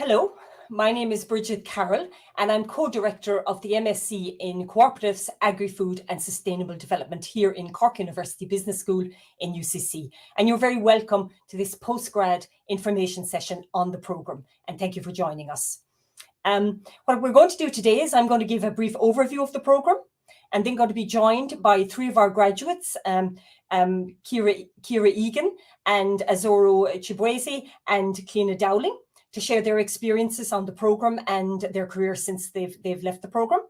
Hello, my name is Bridget Carroll and I'm co-director of the MSc in Co-operatives, Agri-Food and Sustainable Development here in Cork University Business School in UCC. And you're very welcome to this postgrad information session on the programme, and thank you for joining us. What we're going to do today is I'm going to give a brief overview of the programme, and then going to be joined by three of our graduates, Ciara Egan and Azoro Chibueze and Cliona Dowling, to share their experiences on the programme and their careers since they've left the programme.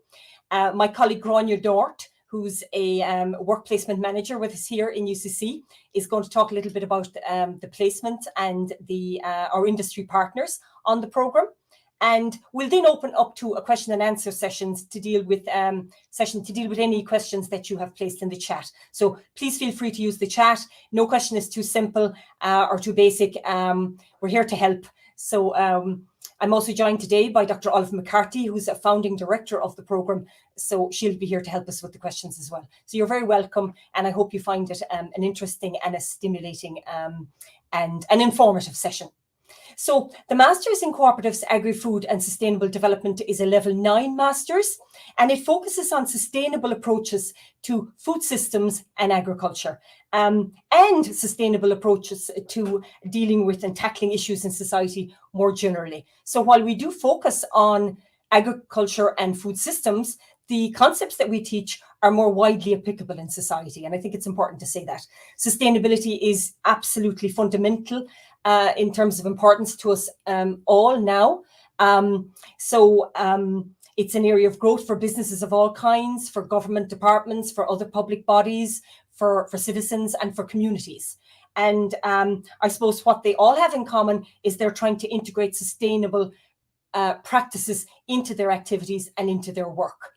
My colleague Gráinne North, who's a work placement manager with us here in UCC, is going to talk a little bit about the placement and our industry partners on the programme. And we'll then open up to a question and answer sessions to deal with any questions that you have placed in the chat. So please feel free to use the chat. No question is too simple or too basic. We're here to help. So I'm also joined today by Dr Olive McCarthy, who's a founding director of the programme. So she'll be here to help us with the questions as well. So you're very welcome, and I hope you find it an interesting and a stimulating and an informative session. So the Masters in Cooperatives, Agri-Food and Sustainable Development is a Level 9 Masters, and it focuses on sustainable approaches to food systems and agriculture, and sustainable approaches to dealing with and tackling issues in society more generally. So while we do focus on agriculture and food systems, the concepts that we teach are more widely applicable in society. And I think it's important to say that. Sustainability is absolutely fundamental in terms of importance to us all now. It's an area of growth for businesses of all kinds, for government departments, for other public bodies, for citizens and for communities. And I suppose what they all have in common is they're trying to integrate sustainable practices into their activities and into their work.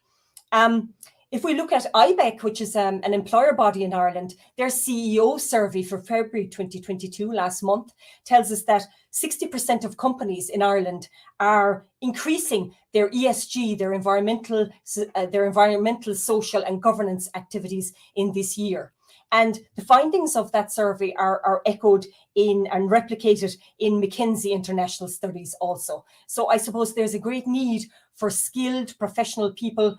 If we look at IBEC, which is an employer body in Ireland, their CEO survey for February 2022, last month, tells us that 60% of companies in Ireland are increasing their ESG, their environmental, social and governance activities in this year. And the findings of that survey are echoed in and replicated in McKinsey International Studies also. So I suppose there's a great need for skilled professional people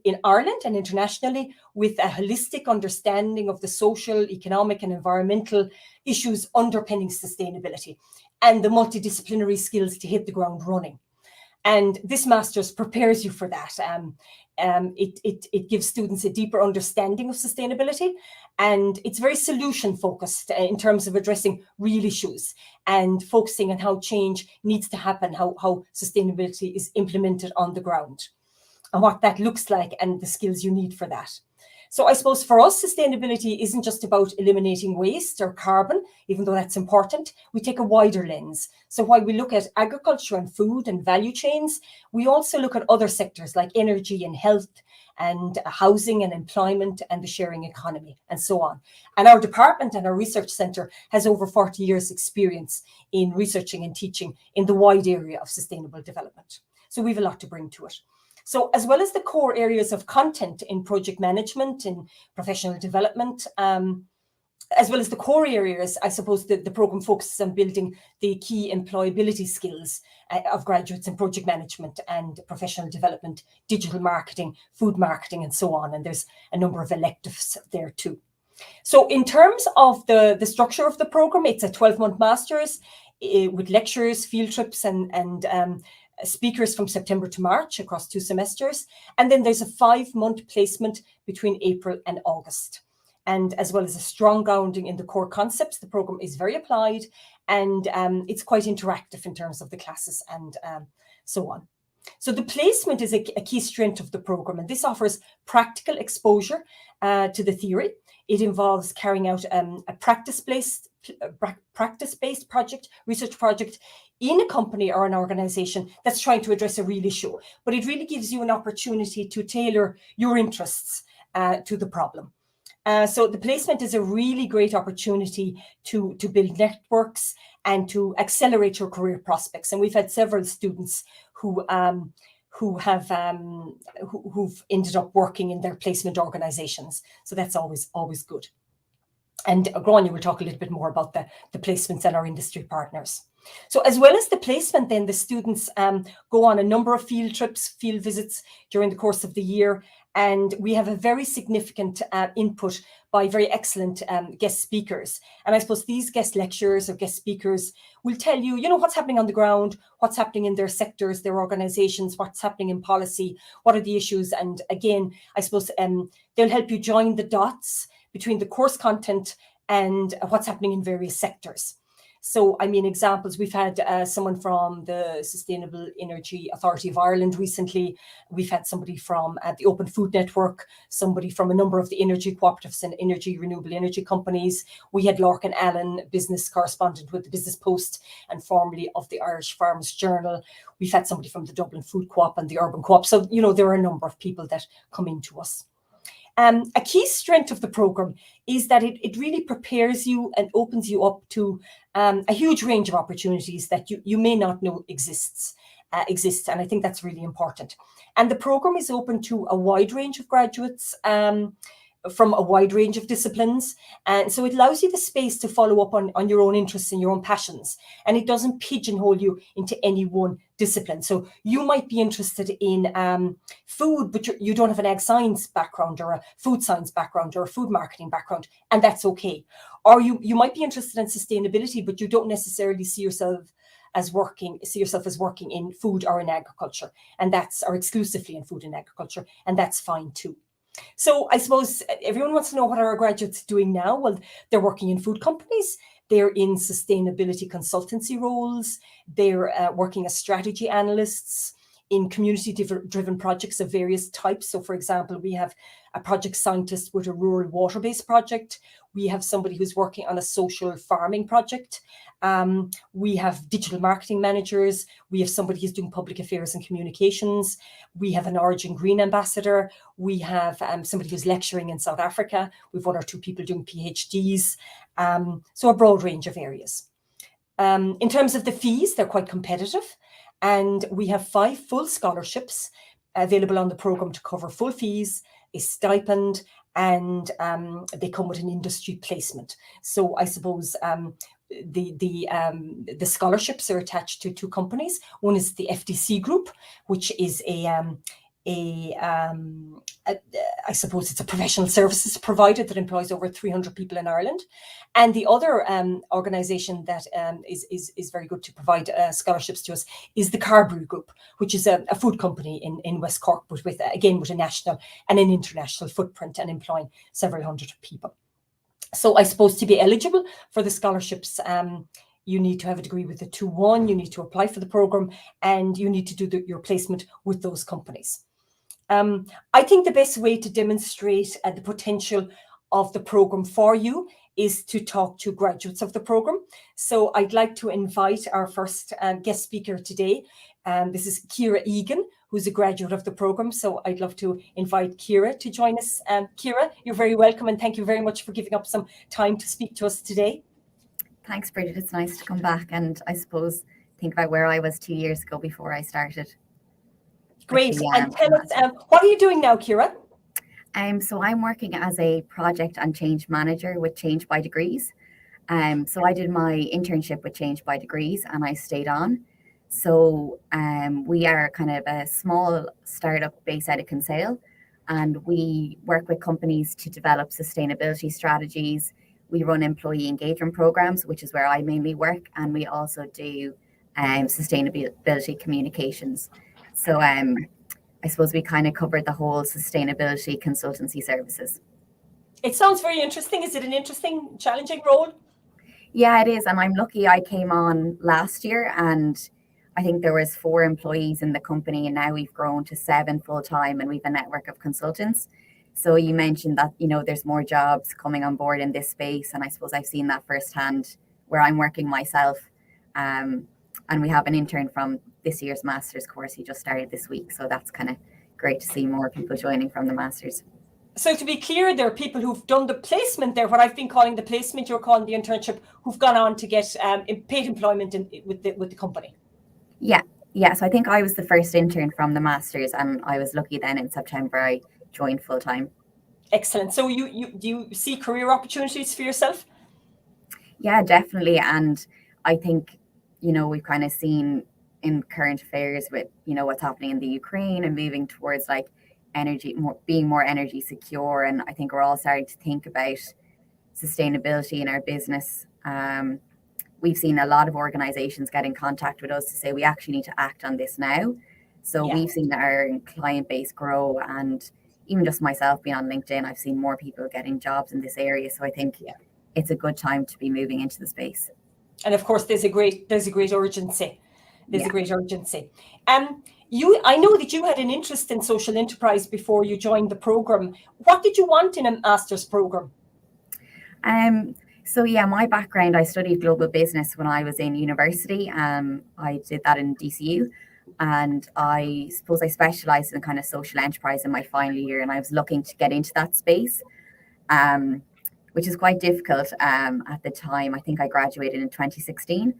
in Ireland and internationally with a holistic understanding of the social, economic and environmental issues underpinning sustainability and the multidisciplinary skills to hit the ground running. And this Masters prepares you for that. It gives students a deeper understanding of sustainability, and it's very solution focused in terms of addressing real issues and focusing on how change needs to happen, how sustainability is implemented on the ground and what that looks like and the skills you need for that. So I suppose for us, sustainability isn't just about eliminating waste or carbon, even though that's important. We take a wider lens. So while we look at agriculture and food and value chains, we also look at other sectors like energy and health and housing and employment and the sharing economy and so on. And our department and our research centre has over 40 years experience in researching and teaching in the wide area of sustainable development. So we have a lot to bring to it. So as well as the core areas of content in project management and professional development, as well as the core areas, I suppose the programme focuses on building the key employability skills of graduates in project management and professional development, digital marketing, food marketing, and so on. And there's a number of electives there too. So in terms of the structure of the programme, it's a 12-month Masters with lectures, field trips, and speakers from September to March across 2 semesters. And then there's a 5-month placement between April and August. And as well as a strong grounding in the core concepts, the programme is very applied and it's quite interactive in terms of the classes and so on. So the placement is a key strength of the programme, and this offers practical exposure to the theory. It involves carrying out a practice-based project, research project in a company or an organisation that's trying to address a real issue. But it really gives you an opportunity to tailor your interests to the problem. So the placement is a really great opportunity to build networks and to accelerate your career prospects. And we've had several students who've ended up working in their placement organisations. So that's always good. And Gráinne will talk a little bit more about the placements and our industry partners. So as well as the placement, then the students go on a number of field trips, field visits during the course of the year. And we have a very significant input by very excellent guest speakers. And I suppose these guest lecturers or guest speakers will tell you, you know, what's happening on the ground, what's happening in their sectors, their organizations, what's happening in policy, what are the issues. And again, I suppose they'll help you join the dots between the course content and what's happening in various sectors. So, I mean, examples, we've had someone from the Sustainable Energy Authority of Ireland recently. We've had somebody from the Open Food Network, somebody from a number of the energy cooperatives and renewable energy companies. We had Lorcan Allen, business correspondent with the Business Post and formerly of the Irish Farmers Journal. We've had somebody from the Dublin Food Co-op and the Urban Co-op. So, you know, there are a number of people that come into us. A key strength of the programme is that it really prepares you and opens you up to a huge range of opportunities that you may not know exists. And I think that's really important. And the programme is open to a wide range of graduates from a wide range of disciplines. And so it allows you the space to follow up on your own interests and your own passions. And it doesn't pigeonhole you into any one discipline. So you might be interested in food, but you don't have an ag science background or a food science background or a food marketing background, and that's okay. Or you might be interested in sustainability, but you don't necessarily see yourself as working in food or in agriculture, or exclusively in food and agriculture, and that's fine too. So I suppose everyone wants to know, what are our graduates doing now? Well, they're working in food companies. They're in sustainability consultancy roles. They're working as strategy analysts in community-driven projects of various types. So, for example, we have a project scientist with a rural water-based project. We have somebody who's working on a social farming project. We have digital marketing managers. We have somebody who's doing public affairs and communications. We have an Origin Green ambassador. We have somebody who's lecturing in South Africa. We've 1 or 2 people doing PhDs. So a broad range of areas. In terms of the fees, they're quite competitive. And we have 5 full scholarships available on the programme to cover full fees, a stipend, and they come with an industry placement. So I suppose the scholarships are attached to 2 companies. One is the FDC Group, which is I suppose it's a professional services provider that employs over 300 people in Ireland. And the other organisation that is very good to provide scholarships to us is the Carberry Group, which is a food company in West Cork, but with a national and an international footprint and employing several hundred people. So I suppose to be eligible for the scholarships, you need to have a degree with a 2-1, you need to apply for the programme, and you need to do your placement with those companies. I think the best way to demonstrate the potential of the programme for you is to talk to graduates of the programme. So I'd like to invite our first guest speaker today. This is Ciara Egan, who's a graduate of the programme. So I'd love to invite Ciara to join us. Ciara, you're very welcome, and thank you very much for giving up some time to speak to us today. Thanks, Bridget. It's nice to come back and I suppose think about where I was 2 years ago before I started. Great. And tell us, what are you doing now, Ciara? So I'm working as a project and change manager with Change by Degrees. So I did my internship with Change by Degrees and I stayed on. So we are kind of a small startup based out of Kinsale, and we work with companies to develop sustainability strategies. We run employee engagement programs, which is where I mainly work, and we also do sustainability communications. So I suppose we kind of covered the whole sustainability consultancy services. It sounds very interesting. Is it an interesting, challenging role? Yeah, it is. And I'm lucky I came on last year, and I think there was 4 employees in the company, and now we've grown to 7 full-time, and we've a network of consultants. So you mentioned that, you know, there's more jobs coming on board in this space, and I suppose I've seen that firsthand where I'm working myself. And we have an intern from this year's master's course. He just started this week. So that's kind of great to see more people joining from the master's. So to be clear, there are people who've done the placement there, what I've been calling the placement, you're calling the internship, who've gone on to get paid employment with the company. Yeah. So I think I was the first intern from the master's, and I was lucky then in September I joined full time. Excellent. So do you see career opportunities for yourself? Yeah, definitely. And I think we've kind of seen in current affairs with, what's happening in the Ukraine and moving towards like being more energy secure. And I think we're all starting to think about sustainability in our business. We've seen a lot of organizations get in contact with us to say we actually need to act on this now. So we've seen our client base grow, and even just myself being on LinkedIn, I've seen more people getting jobs in this area. So I think it's a good time to be moving into the space. And of course, there's a great urgency. There's a great urgency. I know that you had an interest in social enterprise before you joined the program. What did you want in a master's program? So my background, I studied global business when I was in university. I did that in DCU, and I suppose I specialized in kind of social enterprise in my final year, and I was looking to get into that space, which is quite difficult at the time. I think I graduated in 2016.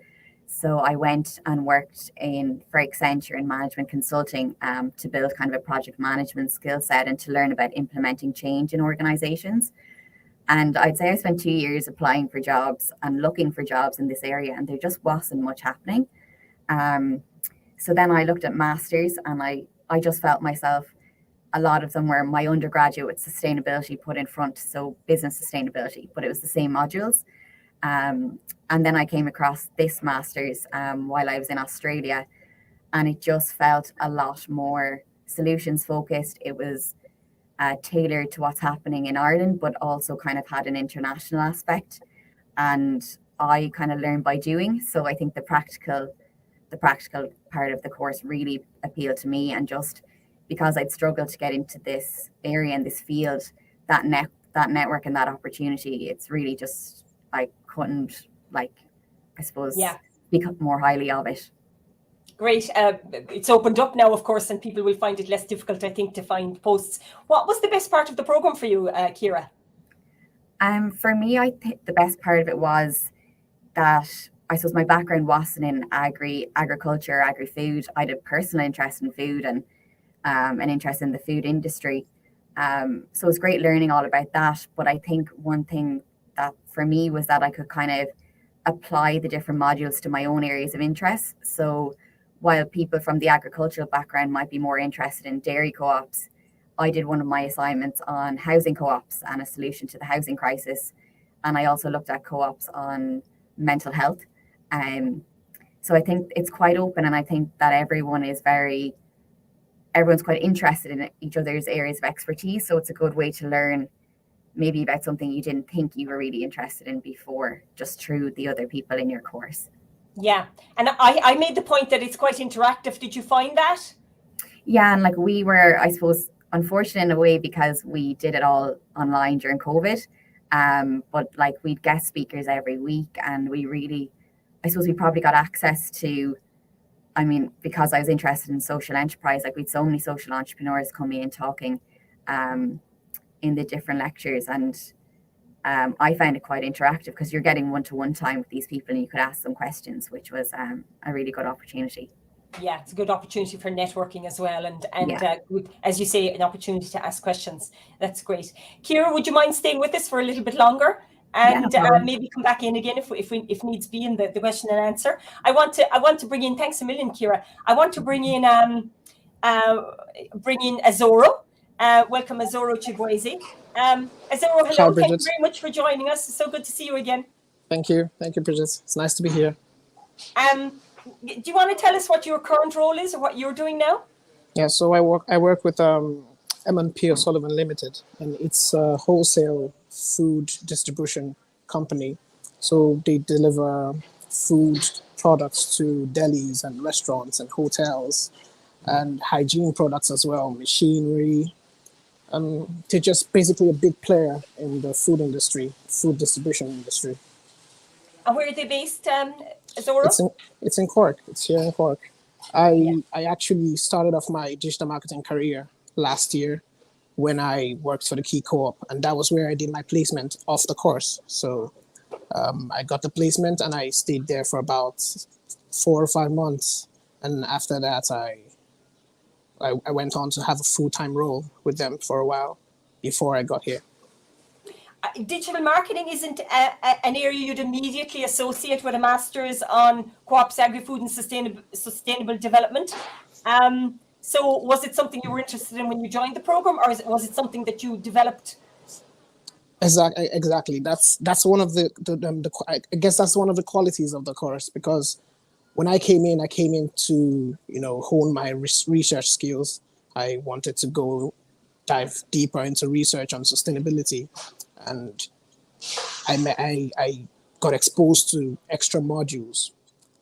So I went and worked for Accenture in management consulting to build kind of a project management skill set and to learn about implementing change in organizations. And I'd say I spent 2 years applying for jobs and looking for jobs in this area, and there just wasn't much happening. So then I looked at masters, and I just felt myself, a lot of them were my undergraduate with sustainability put in front, so business sustainability, but it was the same modules. And then I came across this master's while I was in Australia, and it just felt a lot more solutions focused. It was tailored to what's happening in Ireland, but also kind of had an international aspect. And I kind of learned by doing. So I think the practical part of the course really appealed to me. And just because I'd struggled to get into this area and this field, that network and that opportunity, it's really just, I couldn't, speak up more highly of it. Great. It's opened up now, of course, and people will find it less difficult, I think, to find posts. What was the best part of the program for you, Ciara? For me, I think the best part of it was that I suppose my background wasn't in agriculture, agri-food. I had a personal interest in food and an interest in the food industry. So it was great learning all about that. But I think one thing that for me was that I could kind of apply the different modules to my own areas of interest. So while people from the agricultural background might be more interested in dairy co-ops, I did one of my assignments on housing co-ops and a solution to the housing crisis. And I also looked at co-ops on mental health. So I think it's quite open, and I think that everyone's quite interested in each other's areas of expertise. So it's a good way to learn maybe about something you didn't think you were really interested in before, just through the other people in your course. Yeah. And I made the point that it's quite interactive. Did you find that? Yeah. And we were, I suppose, unfortunate in a way because we did it all online during COVID. But we'd guest speakers every week, and we probably got access to, because I was interested in social enterprise, we'd so many social entrepreneurs coming in talking in the different lectures. And I found it quite interactive because you're getting one-to-one time with these people, and you could ask them questions, which was a really good opportunity. Yeah, it's a good opportunity for networking as well. And as you say, an opportunity to ask questions. That's great. Ciara, would you mind staying with us for a little bit longer? And maybe come back in again if needs be in the question and answer. I want to bring in, thanks a million, Ciara. I want to bring in Azoro. Welcome, Azoro Chibueze. Azoro, hello. Hi, Thank you very much for joining us. It's so good to see you again. Thank you, Bridget. It's nice to be here. Do you want to tell us what your current role is or what you're doing now? Yeah, so I work with M&P O'Sullivan Ltd, and it's a wholesale food distribution company. So they deliver food products to delis and restaurants and hotels, and hygiene products as well, machinery. They're just basically a big player in the food distribution industry. And where are they based, Azoro? It's in Cork. It's here in Cork. I actually started off my digital marketing career last year when I worked for the Key Co-op, and that was where I did my placement of the course. So I got the placement, and I stayed there for about 4 or 5 months. And after that, I went on to have a full-time role with them for a while before I got here. digital marketing isn't an area you'd immediately associate with a master's on co-ops, agri-food and sustainable development. So was it something you were interested in when you joined the program, or was it something that you developed? Exactly. That's one of the I guess that's one of the qualities of the course, because when I came in to, hone my research skills. I wanted to go dive deeper into research on sustainability, and I got exposed to extra modules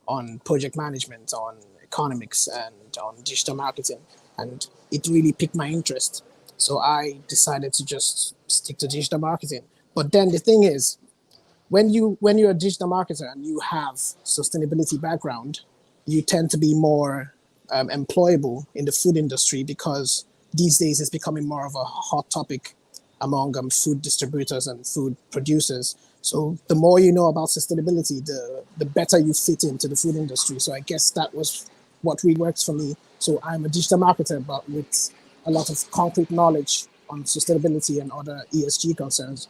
on project management, on economics, and on digital marketing, and it really piqued my interest. So I decided to just stick to digital marketing. But then the thing is, when you're a digital marketer and you have sustainability background, you tend to be more employable in the food industry, because these days it's becoming more of a hot topic among food distributors and food producers. So the more you know about sustainability, the better you fit into the food industry. So I guess that was what really works for me. So I'm a digital marketer, but with a lot of concrete knowledge on sustainability and other ESG concerns.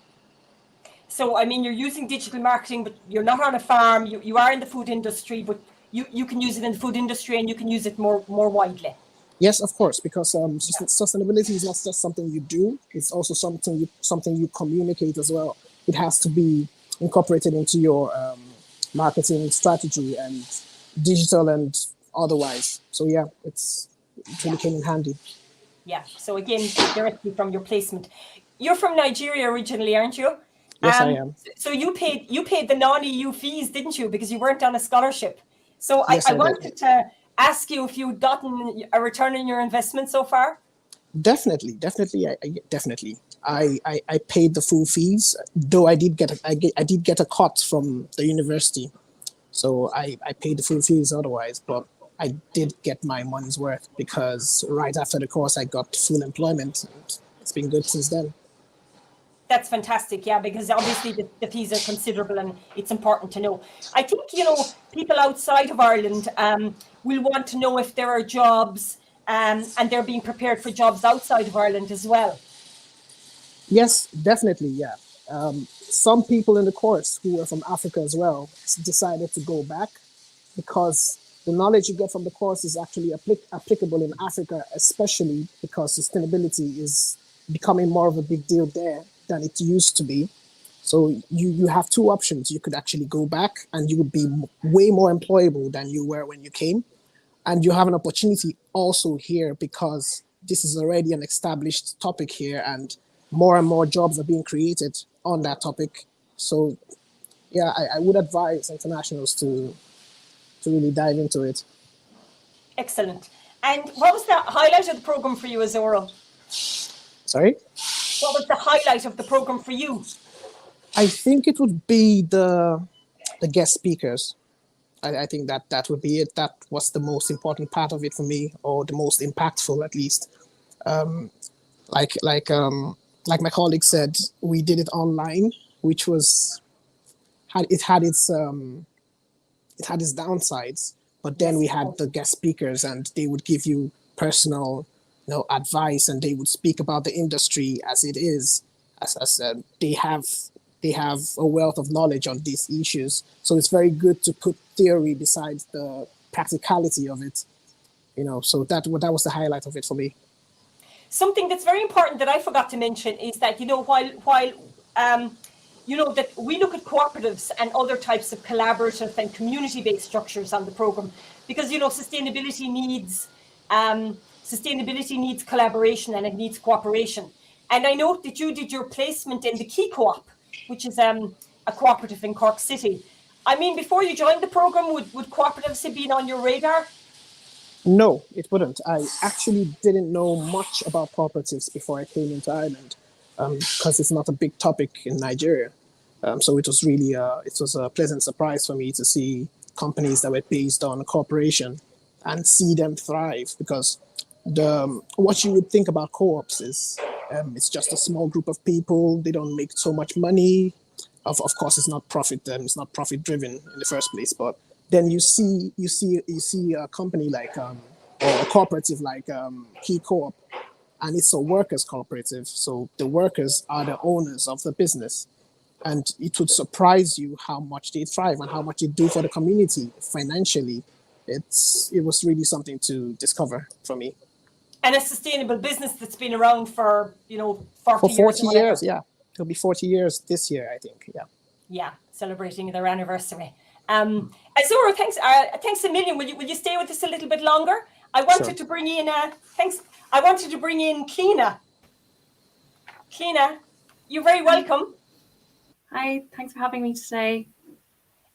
So, I mean, you're using digital marketing, but you're not on a farm. You are in the food industry, but you can use it in the food industry, and you can use it more widely. Yes, of course, because sustainability is not just something you do; it's also something you communicate as well. It has to be incorporated into your marketing strategy, and digital and otherwise. So yeah, it really came in handy. Yeah. So again, directly from your placement. You're from Nigeria originally, aren't you? Yes, I am. So you paid the non-EU fees, didn't you? Because you weren't on a scholarship. So Yes, I I wanted did. to ask you if you'd gotten a return on your investment so far. Definitely. I paid the full fees, though I did get a cut from the university, so I paid the full fees otherwise. But I did get my money's worth, because right after the course I got full employment, and it's been good since then. That's fantastic, yeah, because obviously the fees are considerable, and it's important to know. I think, people outside of Ireland will want to know if there are jobs, and they're being prepared for jobs outside of Ireland as well. Yes, definitely, yeah. Some people in the course who were from Africa as well decided to go back, because the knowledge you get from the course is actually applicable in Africa, especially because sustainability is becoming more of a big deal there than it used to be. So you have two options. You could actually go back, and you would be way more employable than you were when you came. And you have an opportunity also here, because this is already an established topic here, and more jobs are being created on that topic. So yeah, I would advise internationals to really dive into it. Excellent. And what was the highlight of the program for you, Azoro? Sorry? What was the highlight of the program for you? I think it would be the guest speakers. I think that would be it. That was the most important part of it for me, or the most impactful, at least. Like my colleague said, we did it online, which had its downsides. But then we had the guest speakers, and they would give you personal, advice, and they would speak about the industry as it is. As I said, they have a wealth of knowledge on these issues. So it's very good to put theory beside the practicality of it. So that was the highlight of it for me. Something that's very important that I forgot to mention is that, while that we look at cooperatives and other types of collaborative and community-based structures on the program, because sustainability needs collaboration, and it needs cooperation. And I note that you did your placement in the Key Co-op, which is a cooperative in Cork City. I mean, before you joined the program, would cooperatives have been on your radar? No, it wouldn't. I actually didn't know much about cooperatives before I came into Ireland, because it's not a big topic in Nigeria. So it was really a pleasant surprise for me to see companies that were based on cooperation and see them thrive, because what you would think about co-ops is it's just a small group of people. They don't make so much money. Of course, it's not profit driven in the first place. But then you see a company like or a cooperative like Key Co-op, and it's a workers' cooperative. So the workers are the owners of the business. And it would surprise you how much they thrive and how much they do for the community financially. It was really something to discover for me. And a sustainable business that's been around for, 40 For 40 years. years, yeah. It'll be 40 years this year, I think. Yeah. Yeah, celebrating their anniversary. Azoro, thanks a million. Will you stay with us a little bit longer? I wanted to bring in Cliona. Cliona, you're very welcome. Hi, thanks for having me today.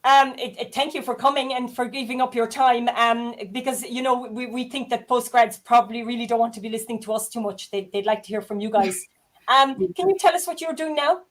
Thank you for coming and for giving up your time. Because we think that postgrads probably really don't want to be listening to us too much. They'd like to hear from you guys. Can you tell us what you're doing now?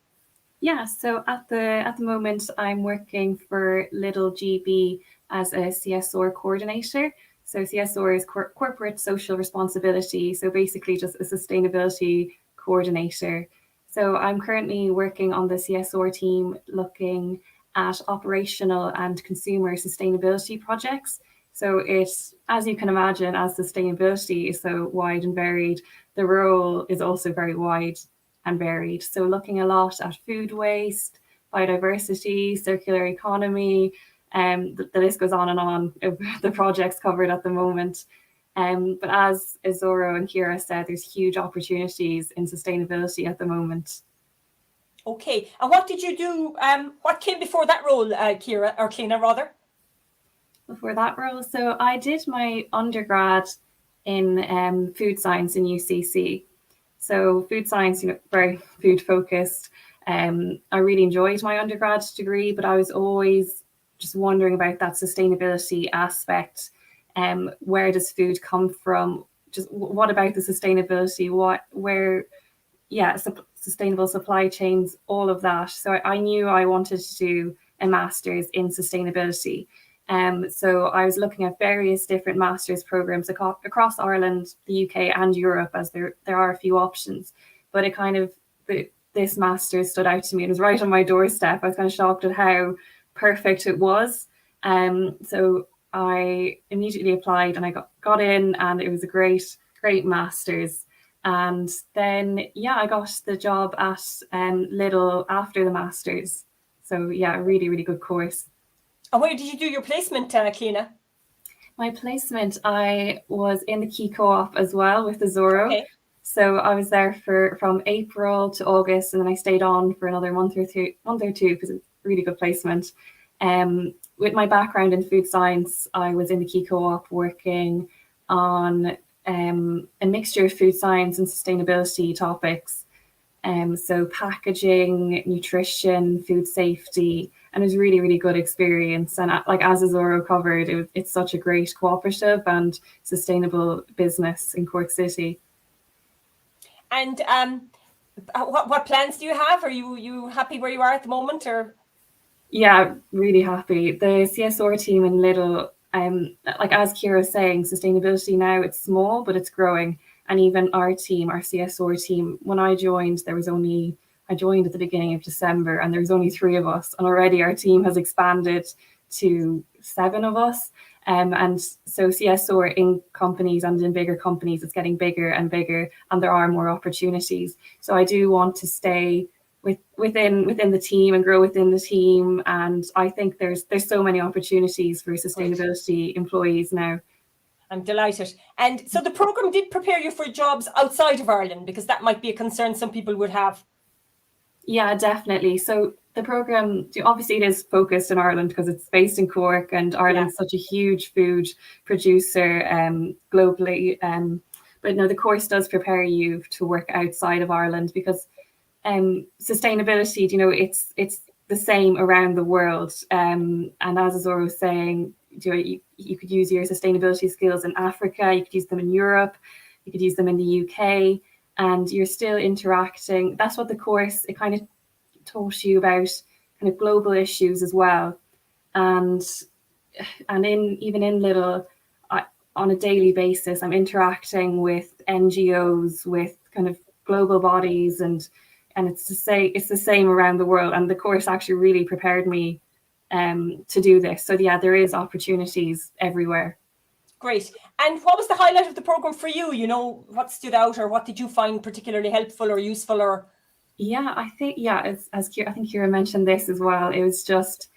Yeah, so at the moment I'm working for Lidl GB as a CSR coordinator. So CSR is corporate social responsibility. So basically just a sustainability coordinator. So I'm currently working on the CSR team looking at operational and consumer sustainability projects. So it's, as you can imagine, as sustainability is so wide and varied, the role is also very wide and varied. So looking a lot at food waste, biodiversity, circular economy, the list goes on and on of the projects covered at the moment. But as Azoro and Ciara said, there's huge opportunities in sustainability at the moment. Okay, and what did you do? What came before that role, Ciara, or Cliona rather? Before that role, so I did my undergrad in food science in UCC. So food science, very food focused. I really enjoyed my undergrad degree, but I was always just wondering about that sustainability aspect. Where does food come from? Just what about the sustainability? Sustainable supply chains, all of that. So I knew I wanted to do a master's in sustainability. So I was looking at various different master's programs across Ireland, the UK and Europe, as there are a few options. But this master's stood out to me. It was right on my doorstep. I was kind of shocked at how perfect it was. So I immediately applied and I got in, and it was a great master's. And then, I got the job at Lidl after the master's. So a really, really good course. And where did you do your placement, Cliona? My placement, I was in the Key Co-op as well with Azoro. Okay. So I was there from April to August, and then I stayed on for another month or two because it's a really good placement. With my background in food science, I was in the Key Co-op working on a mixture of food science and sustainability topics. So packaging, nutrition, food safety, and it was really, really good experience. And as Azoro covered, it's such a great cooperative and sustainable business in Cork City. And what plans do you have? Are you happy where you are at the moment, or? Yeah, really happy. The CSR team in Lidl, as Ciara was saying, sustainability now, it's small, but it's growing. And even our team, our CSR team, when I joined, I joined at the beginning of December, and there was only 3 of us. And already our team has expanded to 7 of us. And so CSR in companies and in bigger companies, it's getting bigger and bigger, and there are more opportunities. So I do want to stay within the team and grow within the team. And I think there's so many opportunities for sustainability employees now. I'm delighted. And so the program did prepare you for jobs outside of Ireland, because that might be a concern some people would have. Yeah, definitely. So the program, obviously it is focused in Ireland because it's based in Cork, and Ireland's such a huge food producer globally. But no, the course does prepare you to work outside of Ireland, because sustainability, it's the same around the world. And as Azoro was saying, you could use your sustainability skills in Africa, you could use them in Europe, you could use them in the UK, and you're still interacting. That's what the course, it kind of taught you about kind of global issues as well. And even in Lidl, on a daily basis, I'm interacting with NGOs, with kind of global bodies, and it's the same around the world. And the course actually really prepared me to do this. So there is opportunities everywhere. Great. And what was the highlight of the program for you? You know, what stood out, or what did you find particularly helpful or useful? Or I think as Ciara, I think Ciara mentioned this as well. It was just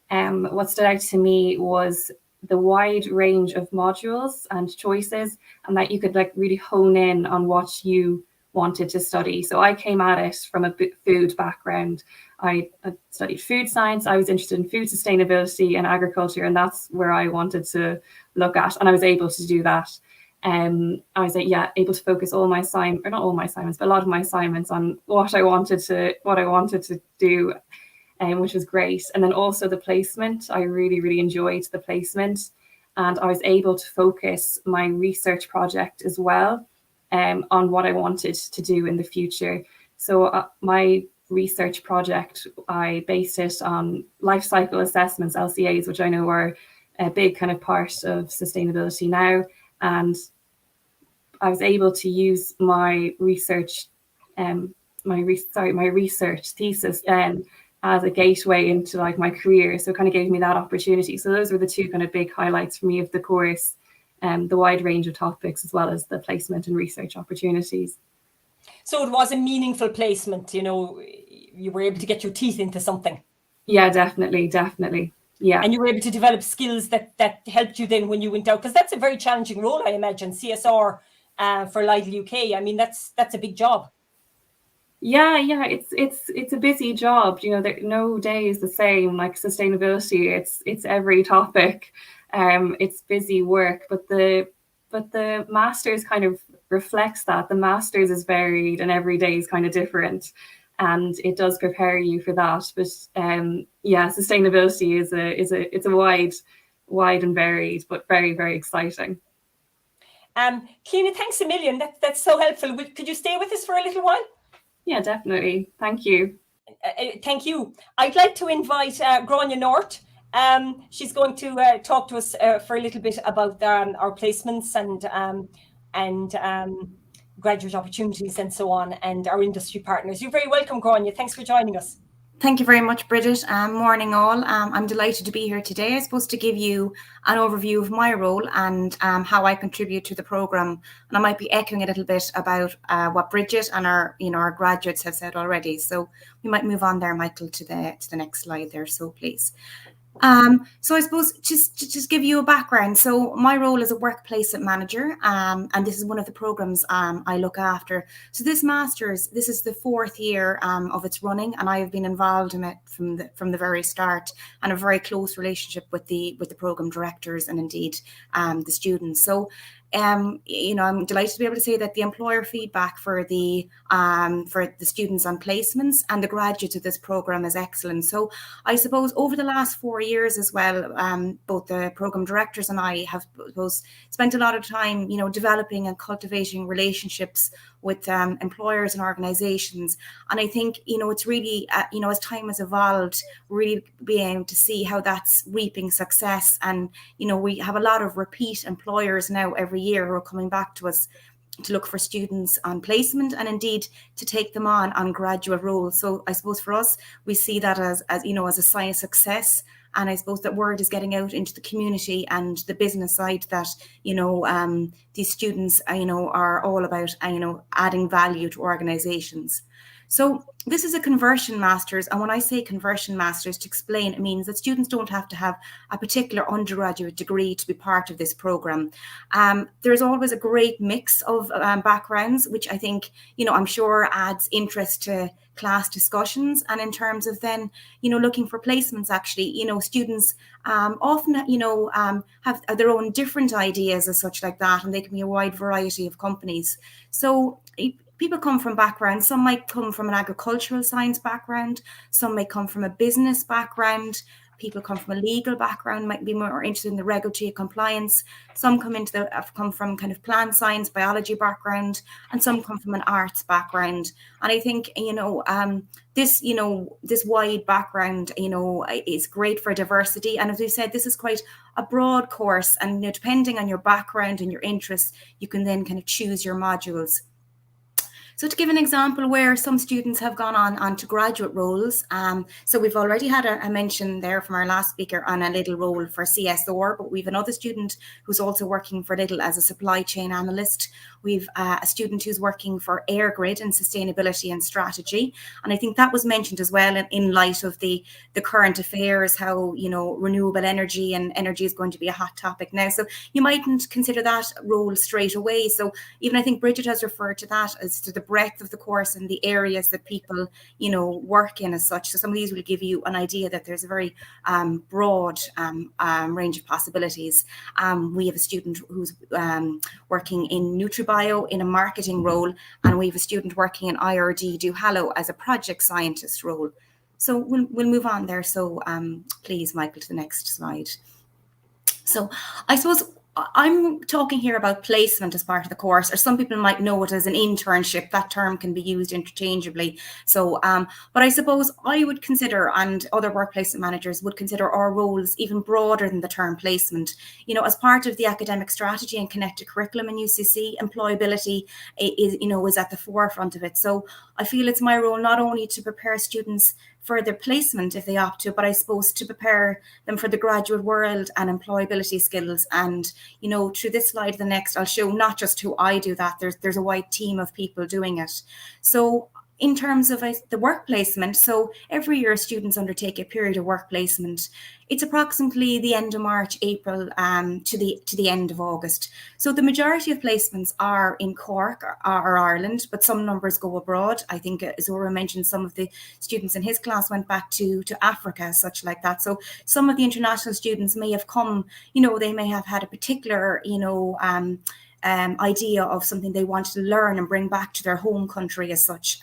what stood out to me was the wide range of modules and choices, and that you could like really hone in on what you wanted to study. So I came at it from a food background. I studied food science. I was interested in food sustainability and agriculture, and that's where I wanted to look at, and I was able to do that. I was able to focus all my not all my assignments, but a lot of my assignments on what I wanted to do, which was great. And then also the placement, I really enjoyed the placement, and I was able to focus my research project as well on what I wanted to do in the future. So my research project, I based it on life cycle assessments, LCAs, which I know are a big kind of part of sustainability now. And I was able to use my research, my research thesis as a gateway into like my career. So it kind of gave me that opportunity. So those were the two kind of big highlights for me of the course, the wide range of topics, as well as the placement and research opportunities. so it was a meaningful placement, you know, you were able to get your teeth into something. Yeah, definitely. Yeah. And you were able to develop skills that helped you then when you went out, because that's a very challenging role, I imagine, CSR for Lidl UK. I mean, that's a big job. Yeah, it's a busy job. You know, no day is the same. Like sustainability, it's every topic. It's busy work, but the master's kind of reflects that. The master's is varied, and every day is kind of different, and it does prepare you for that. But sustainability is a wide and varied, but very exciting. Cliona, thanks a million. That's so helpful. Could you stay with us for a little while? Yeah, definitely. Thank you. Thank you. I'd like to invite Gráinne North. She's going to talk to us for a little bit about our placements and graduate opportunities and so on, and our industry partners. You're very welcome, Gráinne. Thanks for joining us. Thank you very much, Bridget. Morning all. I'm delighted to be here today. I'm supposed to give you an overview of my role and how I contribute to the programme. And I might be echoing a little bit about what Bridget and our graduates have said already. So we might move on there, Michael, to the next slide there. So please. So I suppose just give you a background. So my role is a work placement manager, and this is one of the programs I look after. So this master's, this is the 4th year of its running, and I have been involved in it from the very start, and a very close relationship with the program directors and indeed the students. So I'm delighted to be able to say that the employer feedback for the students on placements and the graduates of this program is excellent. So I suppose over the last 4 years as well, both the program directors and I have spent a lot of time, developing and cultivating relationships with employers and organizations. And I think, it's really, as time has evolved, really being able to see how that's reaping success. And, we have a lot of repeat employers now every year who are coming back to us to look for students on placement and indeed to take them on graduate roles. So I suppose for us, we see that as a sign of success. And I suppose that word is getting out into the community and the business side that, these students, are all about, adding value to organizations. So this is a conversion master's. And when I say conversion master's, to explain, it means that students don't have to have a particular undergraduate degree to be part of this program. There's always a great mix of backgrounds, which I think, I'm sure adds interest to class discussions. And in terms of then, looking for placements, actually, students often, have their own different ideas as such like that, and they can be a wide variety of companies. So people come from backgrounds. Some might come from an agricultural science background. Some may come from a business background. People come from a legal background, might be more interested in the regulatory compliance. Some come from kind of plant science, biology background, and some come from an arts background. And I think, this wide background, is great for diversity. And as we said, this is quite a broad course. And, depending on your background and your interests, you can then kind of choose your modules. So to give an example where some students have gone on to graduate roles, so we've already had a mention there from our last speaker on a Lidl role for CSR, but we've another student who's also working for Lidl as a supply chain analyst. We've a student who's working for AirGrid in sustainability and strategy. And I think that was mentioned as well in light of the current affairs, how, you know, renewable energy and energy is going to be a hot topic now. So you mightn't consider that role straight away. So even I think Bridget has referred to that as to the breadth of the course and the areas that people, you know, work in as such. So some of these will give you an idea that there's a very broad range of possibilities. We have a student who's working in NutriBio in a marketing role, and we have a student working in IRD Duhallow as a project scientist role. So we'll move on there. So please, Michael, to the next slide. So I suppose I'm talking here about placement as part of the course, or some people might know it as an internship. That term can be used interchangeably. So, but I suppose I would consider, and other workplace managers would consider, our roles even broader than the term placement. You know, as part of the academic strategy and connected curriculum in UCC, employability is at the forefront of it. So I feel it's my role not only to prepare students for their placement if they opt to, but I suppose to prepare them for the graduate world and employability skills. And, you know, through this slide, the next, I'll show not just who I do that, there's a wide team of people doing it. So in terms of the work placement, so every year students undertake a period of work placement. It's approximately the end of March, April to the end of August. So the majority of placements are in Cork or Ireland, but some numbers go abroad. I think Azoro mentioned some of the students in his class went back to Africa, such like that. So some of the international students may have come, you know, they may have had a particular, you know, idea of something they wanted to learn and bring back to their home country as such.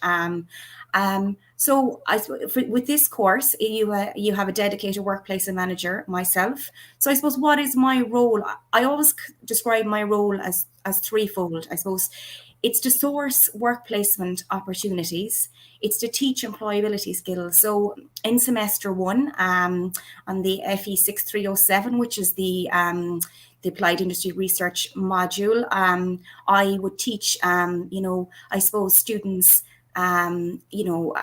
So with this course, you have a dedicated workplace manager, myself. So I suppose what is my role? I always describe my role as threefold. I suppose it's to source work placement opportunities. It's to teach employability skills. So in semester one, on the FE 6307, which is the Applied Industry Research module, I would teach, you know, I suppose students, you know,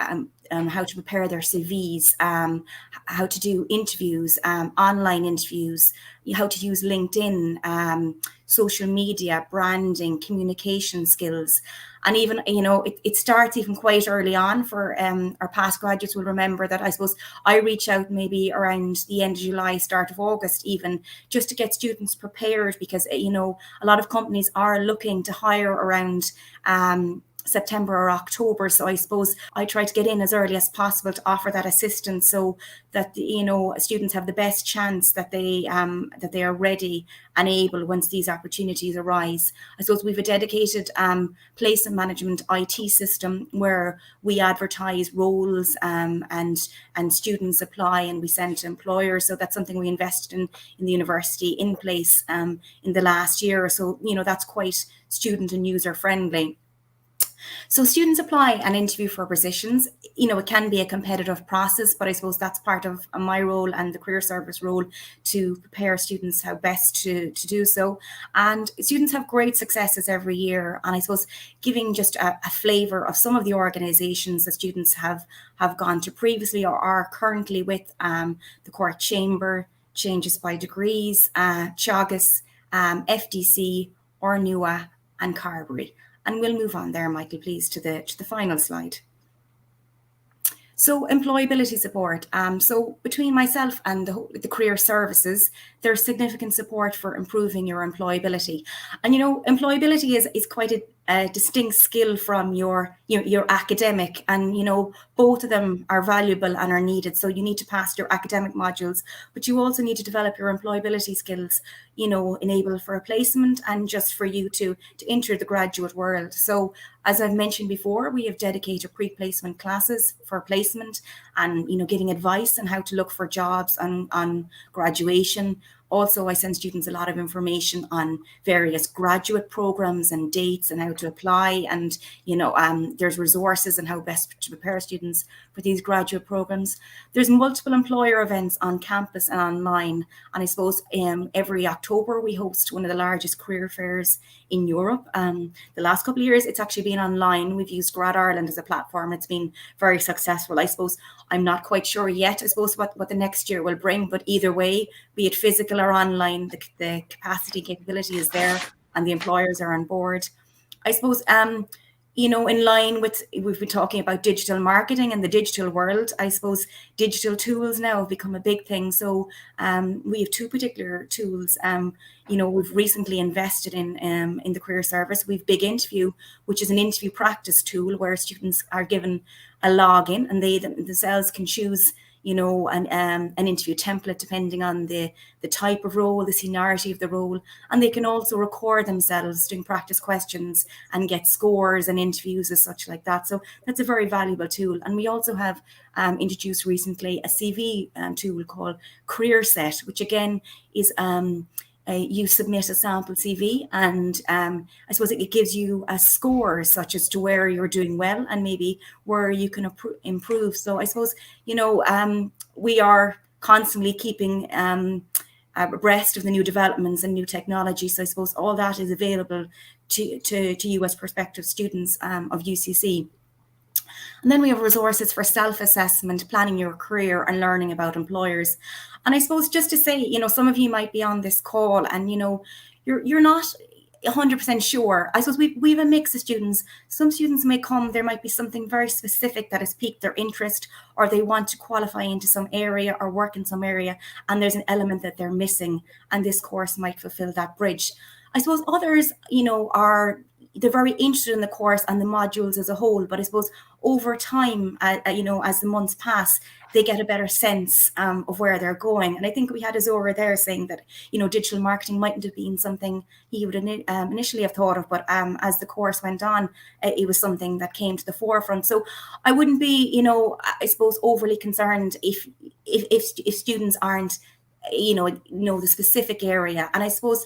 how to prepare their CVs, how to do interviews, online interviews, how to use LinkedIn, social media, branding, communication skills. And even, you know, it starts even quite early on. For our past graduates will remember that I suppose I reach out maybe around the end of July, start of August even, just to get students prepared, because, you know, a lot of companies are looking to hire around September or October. So I suppose I try to get in as early as possible to offer that assistance, so that, you know, students have the best chance that they are ready and able once these opportunities arise. I suppose we've a dedicated placement management IT system where we advertise roles and students apply and we send to employers. So that's something we invested in the university in place in the last year. So, you know, that's quite student and user friendly. So students apply and interview for positions. You know, it can be a competitive process, but I suppose that's part of my role and the career service role, to prepare students how best to do so. And students have great successes every year. And I suppose giving just a flavour of some of the organisations that students have gone to previously or are currently with, the Cork Chamber, Changes by Degrees, Teagasc, FDC, Ornua and Carberry. And we'll move on there, Michael, please, to the final slide. So employability support. So between myself and the career services, there's significant support for improving your employability. And, you know, employability is quite a distinct skill from your academic, and, you know, both of them are valuable and are needed. So you need to pass your academic modules, but you also need to develop your employability skills, you know, enable for a placement and just for you to enter the graduate world. So as I've mentioned before, we have dedicated pre-placement classes for placement and, you know, giving advice on how to look for jobs on graduation. Also, I send students a lot of information on various graduate programs and dates and how to apply, and there's resources and how best to prepare students for these graduate programs. There's multiple employer events on campus and online, and I suppose every October we host one of the largest career fairs in Europe. The last couple of years it's actually been online. We've used Grad Ireland as a platform. It's been very successful. I suppose I'm not quite sure yet, I suppose, what the next year will bring, but either way, be it physical or online, the capacity and capability is there and the employers are on board. I suppose in line with, we've been talking about digital marketing and the digital world, I suppose digital tools now have become a big thing. So we have two particular tools. We've recently invested in the career service. We've Big Interview, which is an interview practice tool where students are given a login and they themselves can choose an interview template depending on the type of role, the seniority of the role, and they can also record themselves doing practice questions and get scores and interviews as such like that. So that's a very valuable tool. And we also have introduced recently a CV tool called Career Set, which again is you submit a sample CV, and I suppose it gives you a score such as to where you're doing well and maybe where you can improve. So I suppose, we are constantly keeping abreast of the new developments and new technology. So I suppose all that is available to you as prospective students of UCC. And then we have resources for self-assessment, planning your career and learning about employers. And I suppose just to say, some of you might be on this call and, you're not 100% sure. I suppose we have a mix of students. Some students may come, there might be something very specific that has piqued their interest, or they want to qualify into some area or work in some area, and there's an element that they're missing, and this course might fulfill that bridge. I suppose others, they're very interested in the course and the modules as a whole, but I suppose over time, as the months pass, they get a better sense of where they're going. And I think we had Azoro there saying that, digital marketing mightn't have been something he would initially have thought of, but as the course went on, it was something that came to the forefront. So I wouldn't be, I suppose, overly concerned if students aren't, the specific area. And I suppose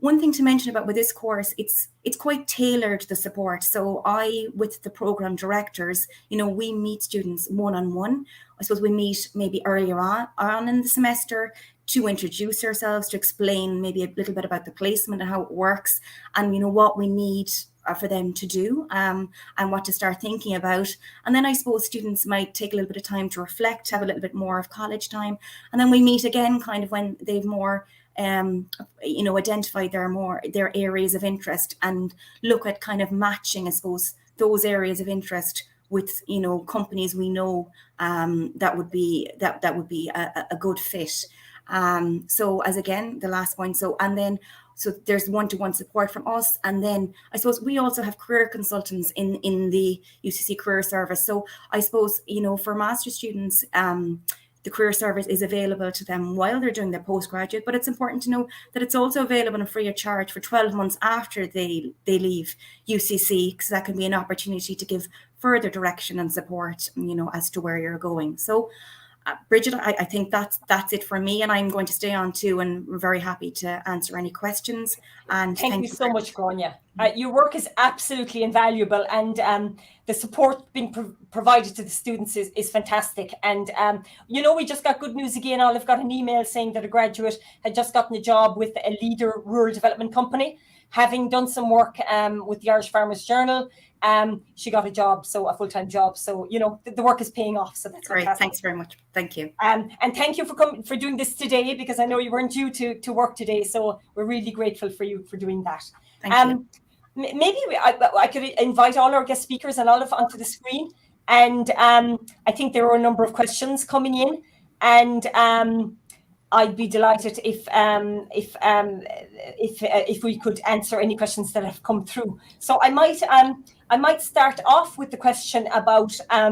one thing to mention about with this course, it's quite tailored to the support. So with the program directors, we meet students one-on-one. I suppose we meet maybe earlier on in the semester to introduce ourselves, to explain maybe a little bit about the placement and how it works, and what we need for them to do and what to start thinking about. And then I suppose students might take a little bit of time to reflect, have a little bit more of college time, and then we meet again kind of when they've more identify their areas of interest and look at kind of matching, I suppose, those areas of interest with companies we know that would be a good fit. So as again the last point, so there's one-to-one support from us, and then I suppose we also have career consultants in the UCC career service. So I suppose for master students, the career service is available to them while they're doing their postgraduate, but it's important to know that it's also available and free of charge for 12 months after they leave UCC, because that can be an opportunity to give further direction and support, as to where you're going. So Bridget, I think that's it for me, and I'm going to stay on too, and we're very happy to answer any questions. And thank you so much, Gráinne. Your work is absolutely invaluable, and the support being provided to the students is fantastic. And we just got good news again. Olive got an email saying that a graduate had just gotten a job with a leader rural development company, having done some work with the Irish Farmers Journal. She got a job, so a full-time job. So the work is paying off. So that's great. Fantastic. Thanks very much. Thank you. And thank you for doing this today, because I know you weren't due to work today. So we're really grateful for you for doing that. Thank you. Maybe I could invite all our guest speakers and Olive onto the screen. And I think there were a number of questions coming in, and I'd be delighted if we could answer any questions that have come through. So I might start off with the question about a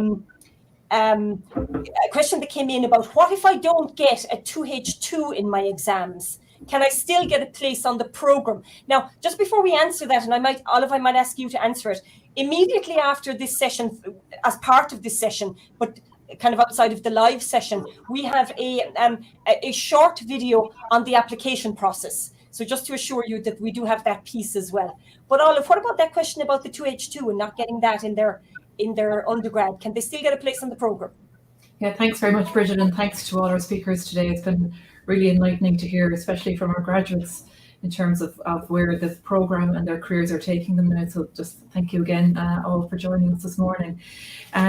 question that came in about, what if I don't get a 2H2 in my exams? Can I still get a place on the program? Now, just before we answer that, and Olive, I might ask you to answer it, immediately after this session, as part of this session, but kind of outside of the live session, we have a short video on the application process. So just to assure you that we do have that piece as well. But Olive, what about that question about the 2H2 and not getting that in their undergrad? Can they still get a place on the programme? Yeah, thanks very much, Bridget, and thanks to all our speakers today. It's been really enlightening to hear, especially from our graduates, in terms of where the programme and their careers are taking them now. So just thank you again all for joining us this morning.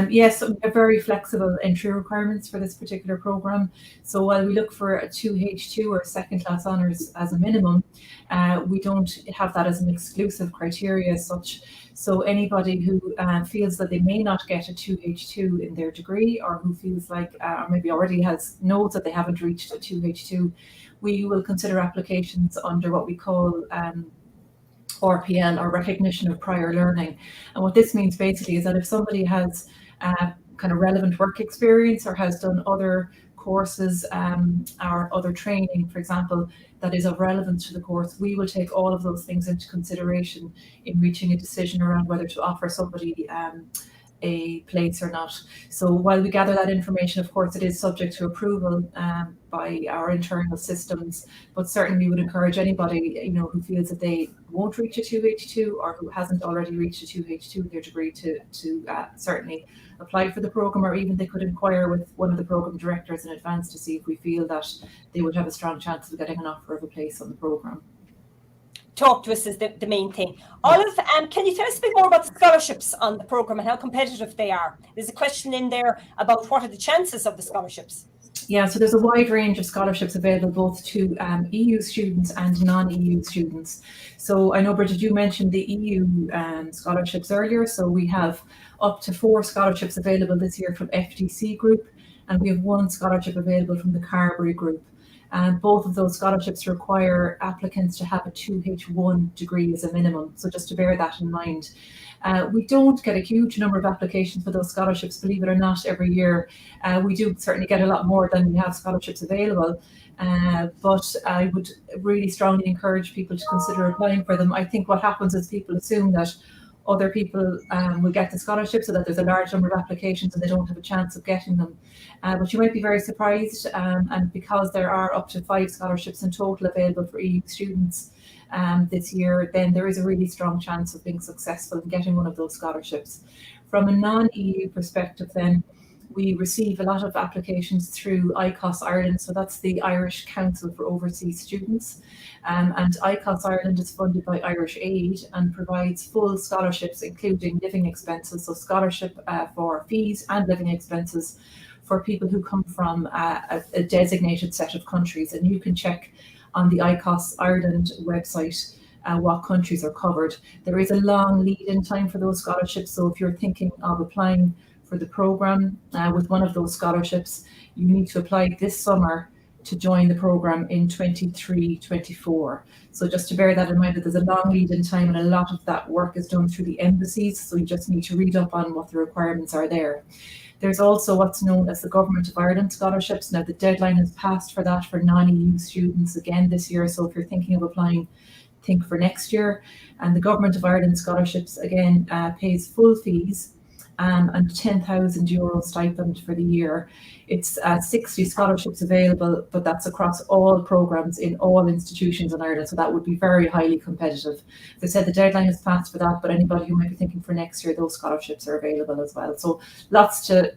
Yes, we have very flexible entry requirements for this particular programme. So while we look for a 2H2 or second class honours as a minimum, we don't have that as an exclusive criteria as such. So anybody who feels that they may not get a 2H2 in their degree, or who feels like, or maybe already knows that they haven't reached a 2H2, we will consider applications under what we call RPL, or recognition of prior learning. And what this means basically is that if somebody has kind of relevant work experience, or has done other courses or other training, for example, that is of relevance to the course, we will take all of those things into consideration in reaching a decision around whether to offer somebody a place or not. So while we gather that information, of course, it is subject to approval by our internal systems, but certainly we would encourage anybody, who feels that they won't reach a 2H2, or who hasn't already reached a 2H2 in their degree, to certainly apply for the programme, or even they could inquire with one of the programme directors in advance to see if we feel that they would have a strong chance of getting an offer of a place on the programme. Talk to us is the main thing. Olive, can you tell us a bit more about the scholarships on the programme and how competitive they are? There's a question in there about what are the chances of the scholarships? Yeah, so there's a wide range of scholarships available both to EU students and non-EU students. So I know, Bridget, you mentioned the EU scholarships earlier. So we have up to 4 scholarships available this year from FTC Group, and we have 1 scholarship available from the Carberry Group. And both of those scholarships require applicants to have a 2H1 degree as a minimum. So just to bear that in mind. We don't get a huge number of applications for those scholarships, believe it or not, every year. We do certainly get a lot more than we have scholarships available. But I would really strongly encourage people to consider applying for them. I think what happens is people assume that other people will get the scholarship, so that there's a large number of applications and they don't have a chance of getting them. But you might be very surprised, and because there are up to 5 scholarships in total available for EU students this year, then there is a really strong chance of being successful in getting one of those scholarships. From a non-EU perspective then, we receive a lot of applications through ICOS Ireland, so that's the Irish Council for Overseas Students. And ICOS Ireland is funded by Irish Aid and provides full scholarships, including living expenses, so scholarship for fees and living expenses for people who come from a designated set of countries. And you can check on the ICOS Ireland website what countries are covered. There is a long lead-in time for those scholarships, so if you're thinking of applying for the programme with one of those scholarships, you need to apply this summer to join the programme in 23-24. So just to bear that in mind, that there's a long lead-in time, and a lot of that work is done through the embassies, so you just need to read up on what the requirements are there. There's also what's known as the Government of Ireland scholarships. Now the deadline has passed for that for non-EU students again this year, so if you're thinking of applying, think for next year. And the Government of Ireland scholarships again pays full fees and €10,000 stipend for the year. It's 60 scholarships available, but that's across all programmes in all institutions in Ireland, so that would be very highly competitive. As I said, the deadline has passed for that, but anybody who might be thinking for next year, those scholarships are available as well. So lots to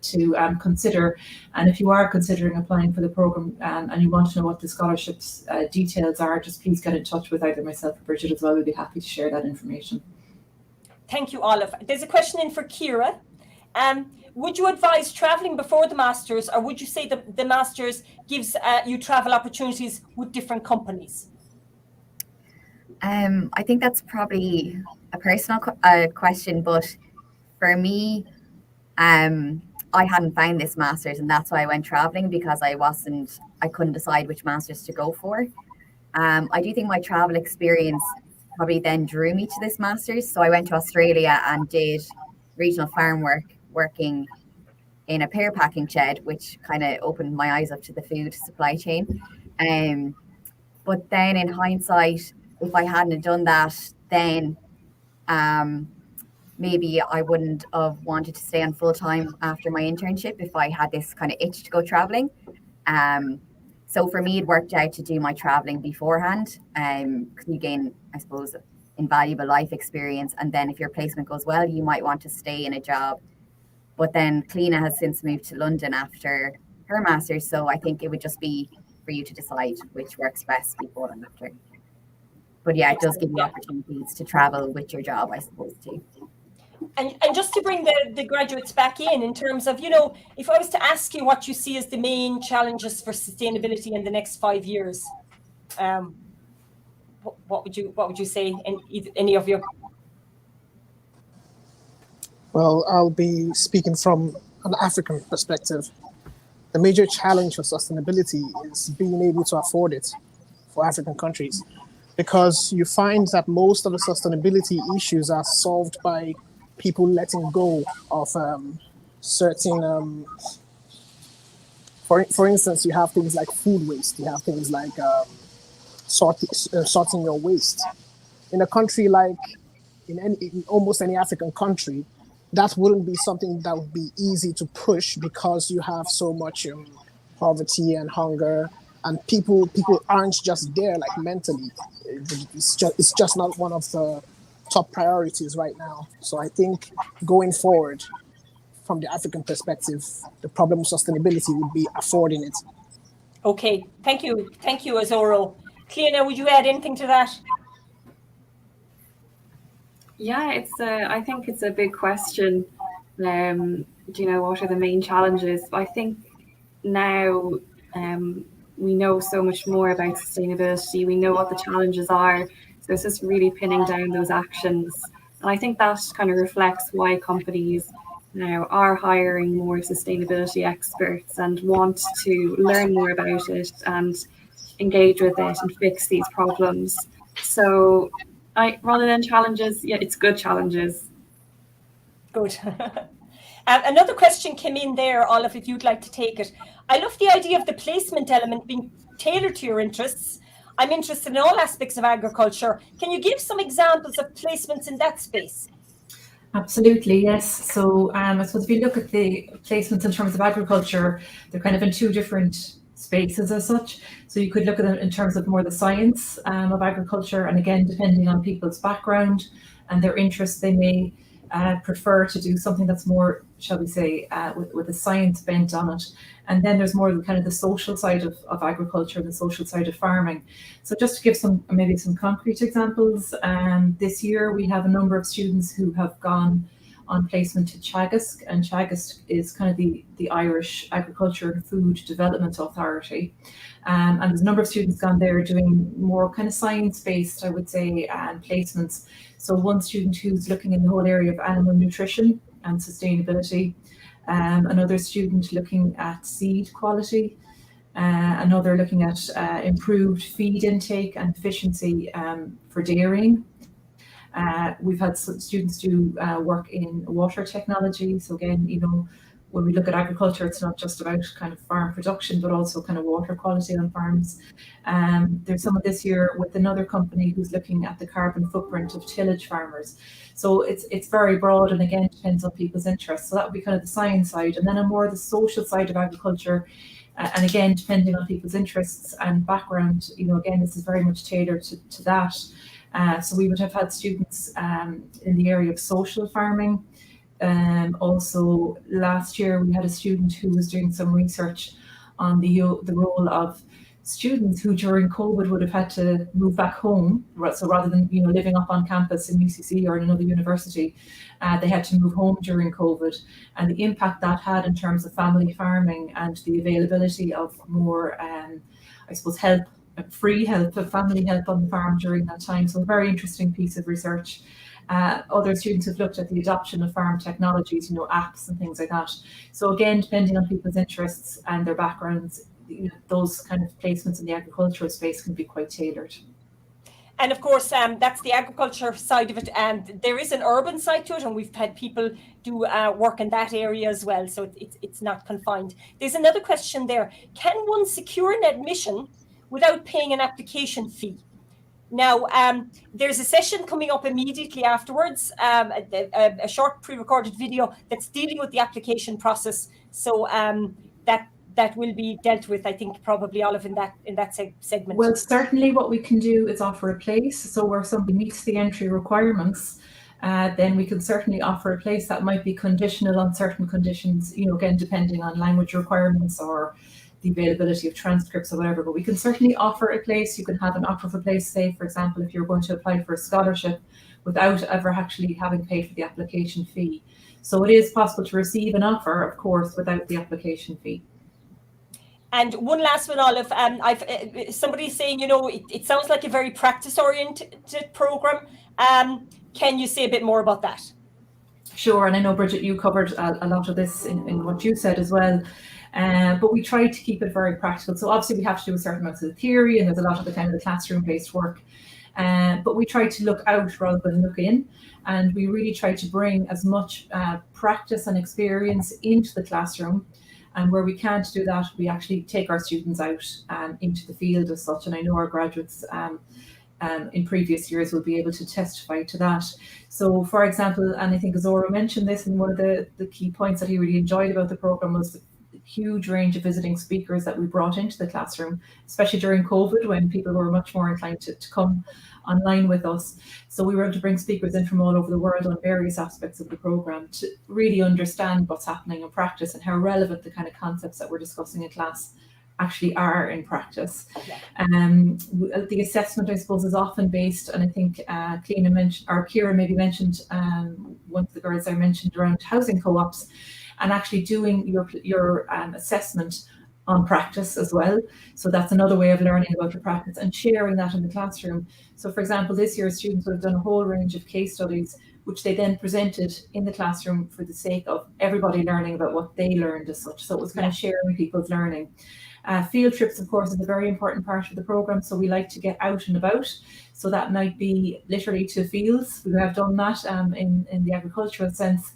consider. And if you are considering applying for the programme and you want to know what the scholarships details are, just please get in touch with either myself or Bridget as well. We'll be happy to share that information. Thank you, Olive. There's a question in for Ciara. Would you advise travelling before the Masters, or would you say that the Masters gives you travel opportunities with different companies? I think that's probably a personal question, but for me, I hadn't found this Masters, and that's why I went travelling, because I couldn't decide which Masters to go for. I do think my travel experience probably then drew me to this Masters. So I went to Australia and did regional farm work, working in a pear packing shed, which kind of opened my eyes up to the food supply chain. But then in hindsight, if I hadn't done that, then maybe I wouldn't have wanted to stay on full time after my internship if I had this kind of itch to go traveling. So for me, it worked out to do my traveling beforehand. You gain, I suppose, invaluable life experience. And then if your placement goes well, you might want to stay in a job. But then Cliona has since moved to London after her master's. So I think it would just be for you to decide which works best before and after. But yeah, it does give you opportunities to travel with your job, I suppose, too. And just to bring the graduates back in terms of, if I was to ask you what you see as the main challenges for sustainability in the next 5 years, what would you say, any of you? Well, I'll be speaking from an African perspective. The major challenge for sustainability is being able to afford it for African countries, because you find that most of the sustainability issues are solved by people letting go of certain, for instance, you have things like food waste, you have things like sorting your waste. In a country like, in almost any African country, that wouldn't be something that would be easy to push, because you have so much poverty and hunger, and people aren't just there, like, mentally. It's just not one of the top priorities right now. So I think going forward, from the African perspective, the problem of sustainability would be affording it. Okay, thank you, Azoro. Cliona, would you add anything to that? Yeah, I think it's a big question. What are the main challenges? I think now we know so much more about sustainability. We know what the challenges are. So it's just really pinning down those actions. And I think that kind of reflects why companies now are hiring more sustainability experts and want to learn more about it and engage with it and fix these problems. So rather than challenges, it's good challenges. Good. Another question came in there, Olive, if you'd like to take it. I love the idea of the placement element being tailored to your interests. I'm interested in all aspects of agriculture. Can you give some examples of placements in that space? Absolutely, yes. So I suppose if you look at the placements in terms of agriculture, they're kind of in two different spaces as such. So you could look at them in terms of more the science of agriculture, and again, depending on people's background and their interests, they may prefer to do something that's more, shall we say, with a science bent on it. And then there's more kind of the social side of agriculture, the social side of farming. So just to give maybe some concrete examples, this year we have a number of students who have gone on placement to Teagasc, and Teagasc is kind of the Irish Agriculture and Food Development Authority. And there's a number of students gone there doing more kind of science-based, I would say, placements. So one student who's looking in the whole area of animal nutrition and sustainability, another student looking at seed quality, another looking at improved feed intake and efficiency for dairying. We've had some students do work in water technology. So again, when we look at agriculture, it's not just about kind of farm production, but also kind of water quality on farms. There's someone this year with another company who's looking at the carbon footprint of tillage farmers. So it's very broad, and again, depends on people's interests. So that would be kind of the science side, and then on more the social side of agriculture. And again, depending on people's interests and background, again, this is very much tailored to that. So we would have had students in the area of social farming. Also, last year we had a student who was doing some research on the role of students who during COVID would have had to move back home. So rather than living up on campus in UCC or in another university, they had to move home during COVID, and the impact that had in terms of family farming and the availability of more, I suppose, free help, family help on the farm during that time. So a very interesting piece of research. Other students have looked at the adoption of farm technologies, apps and things like that. So again, depending on people's interests and their backgrounds, those kind of placements in the agricultural space can be quite tailored. And of course, that's the agriculture side of it. And there is an urban side to it, and we've had people do work in that area as well. So it's not confined. There's another question there. Can one secure an admission without paying an application fee? Now, there's a session coming up immediately afterwards, a short pre-recorded video that's dealing with the application process. So that will be dealt with, I think, probably, Olive, in that segment. Well, certainly what we can do is offer a place. So where somebody meets the entry requirements, then we can certainly offer a place that might be conditional on certain conditions, you know, again, depending on language requirements or the availability of transcripts or whatever, but we can certainly offer a place. You can have an offer of a place, say, for example, if you're going to apply for a scholarship without ever actually having paid for the application fee. So it is possible to receive an offer, of course, without the application fee. And one last one, Olive, somebody's saying, you know, it sounds like a very practice-oriented program. Can you say a bit more about that? Sure, and I know, Bridget, you covered a lot of this in what you said as well. But we try to keep it very practical. So obviously we have to do a certain amount of the theory, and there's a lot of the kind of the classroom-based work. But we try to look out rather than look in, and we really try to bring as much practice and experience into the classroom. And where we can't do that, we actually take our students out into the field as such. And I know our graduates in previous years will be able to testify to that. So, for example, and I think Azoro mentioned this, and one of the key points that he really enjoyed about the programme was the huge range of visiting speakers that we brought into the classroom, especially during COVID, when people were much more inclined to come online with us. So we were able to bring speakers in from all over the world on various aspects of the programme to really understand what's happening in practice and how relevant the kind of concepts that we're discussing in class actually are in practice. The assessment, I suppose, is often based, and I think Cliona mentioned, or Ciara maybe mentioned, one of the girls I mentioned around housing co-ops, and actually doing your assessment on practice as well. So that's another way of learning about the practice and sharing that in the classroom. So for example, this year students would have done a whole range of case studies, which they then presented in the classroom for the sake of everybody learning about what they learned as such. So it was kind of sharing people's learning. Field trips, of course, is a very important part of the programme. So we like to get out and about. So that might be literally to fields. We have done that in the agricultural sense.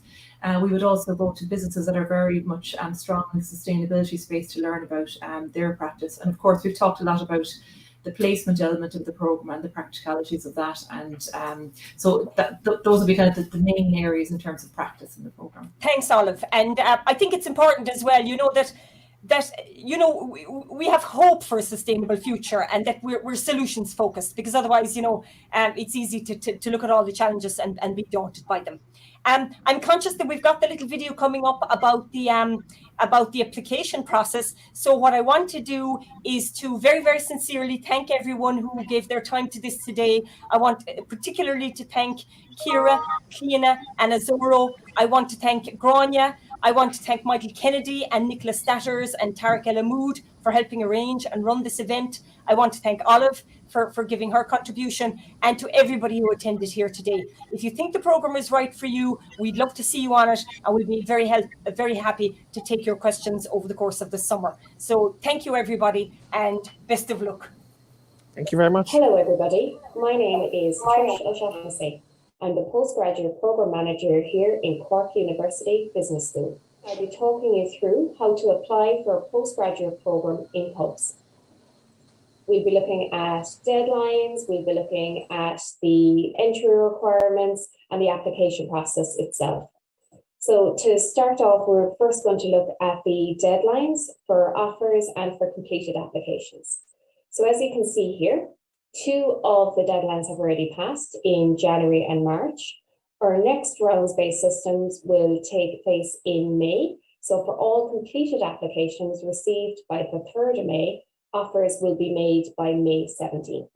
We would also go to businesses that are very much strong in the sustainability space to learn about their practice. And of course, we've talked a lot about the placement element of the programme and the practicalities of that. And so those will be kind of the main areas in terms of practice in the programme. Thanks, Olive. And I think it's important as well, you know, that you know, we have hope for a sustainable future, and that we're solutions focused, because otherwise, you know, it's easy to look at all the challenges and be daunted by them. I'm conscious that we've got the little video coming up about the application process. So what I want to do is to very, very sincerely thank everyone who gave their time to this today. I want particularly to thank Ciara, Cliona and Azoro. I want to thank Gráinne. I want to thank Michael Kennedy and Nicola Statters and Tarek El Amoud for helping arrange and run this event. I want to thank Olive for giving her contribution, and to everybody who attended here today. If you think the programme is right for you, we'd love to see you on it, and we'll be very happy to take your questions over the course of the summer. So thank you, everybody, and best of luck. Thank you very much. Hello, everybody. My name is Trish O'Shaughnessy. I'm the postgraduate program manager here in Cork University Business School. I'll be talking you through how to apply for a postgraduate program in pubs. We'll be looking at deadlines, we'll be looking at the entry requirements and the application process itself. So to start off, we're first going to look at the deadlines for offers and for completed applications. So as you can see here, 2 of the deadlines have already passed in January and March. Our next rounds-based systems will take place in May. So for all completed applications received by the 3rd of May, offers will be made by May 17th.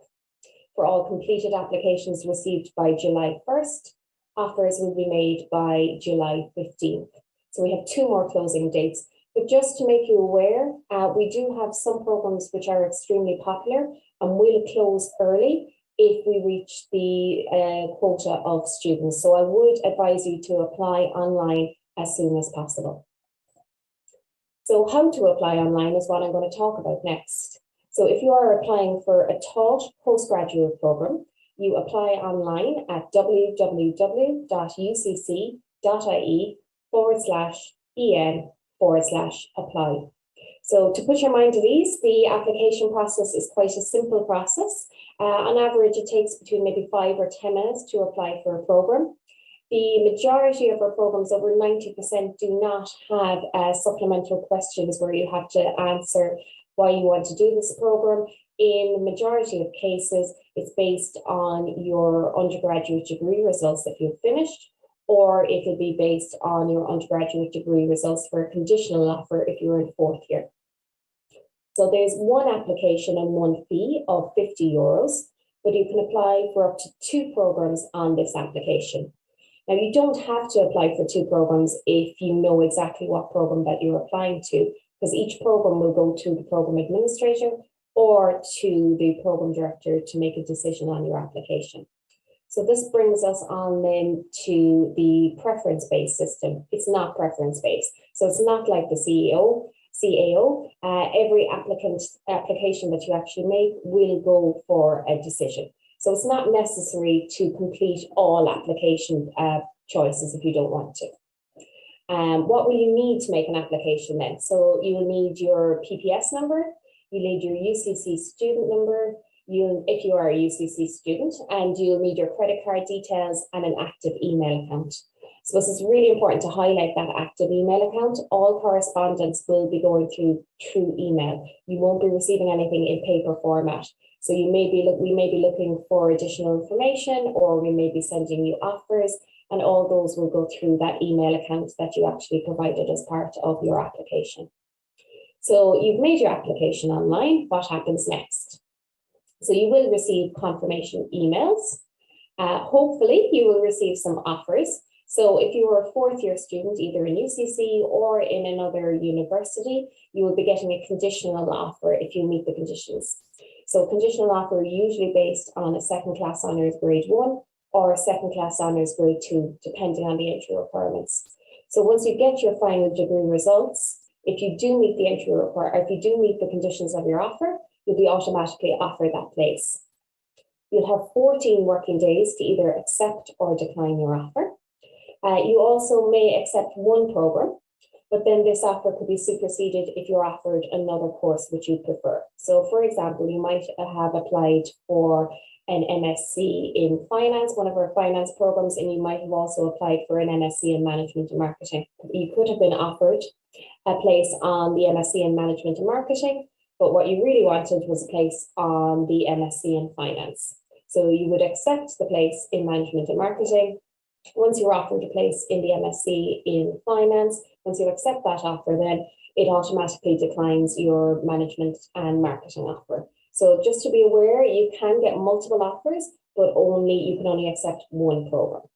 For all completed applications received by July 1st, offers will be made by July 15th. So we have 2 more closing dates. But just to make you aware, we do have some programs which are extremely popular and will close early if we reach the quota of students. So I would advise you to apply online as soon as possible. So how to apply online is what I'm going to talk about next. So if you are applying for a taught postgraduate program, you apply online at www.ucc.ie/en/apply. So to put your mind at ease, the application process is quite a simple process. On average, it takes between maybe 5 or 10 minutes to apply for a program. The majority of our programs, over 90%, do not have supplemental questions where you have to answer why you want to do this program. In the majority of cases, it's based on your undergraduate degree results that you've finished, or it'll be based on your undergraduate degree results for a conditional offer if you're in 4th year. So there's one application and one fee of €50, but you can apply for up to 2 programs on this application. Now, you don't have to apply for 2 programs if you know exactly what program that you're applying to, because each program will go to the program administrator or to the program director to make a decision on your application. So this brings us on then to the preference-based system. It's not preference-based. So it's not like the CAO. Every application that you actually make will go for a decision. So it's not necessary to complete all application choices if you don't want to. What will you need to make an application then? So you will need your PPS number, you need your UCC student number, if you are a UCC student, and you'll need your credit card details and an active email account. So this is really important to highlight that active email account. All correspondence will be going through email. You won't be receiving anything in paper format. So we may be looking for additional information, or we may be sending you offers, and all those will go through that email account that you actually provided as part of your application. So you've made your application online. What happens next? So you will receive confirmation emails. Hopefully you will receive some offers. So if you are a 4th year student, either in UCC or in another university, you will be getting a conditional offer if you meet the conditions. So conditional offer usually based on a 2nd class honours grade 1 or a 2nd class honours grade 2, depending on the entry requirements. So once you get your final degree results, if you do meet the entry if you do meet the conditions of your offer, you'll be automatically offered that place. You'll have 14 working days to either accept or decline your offer. You also may accept one program, but then this offer could be superseded if you're offered another course which you prefer. So for example, you might have applied for an MSc in finance, one of our finance programs, and you might have also applied for an MSc in management and marketing. You could have been offered a place on the MSc in management and marketing, but what you really wanted was a place on the MSc in finance. So you would accept the place in management and marketing. Once you're offered a place in the MSc in finance, once you accept that offer, then it automatically declines your management and marketing offer. So just to be aware, you can get multiple offers, but you can only accept one program.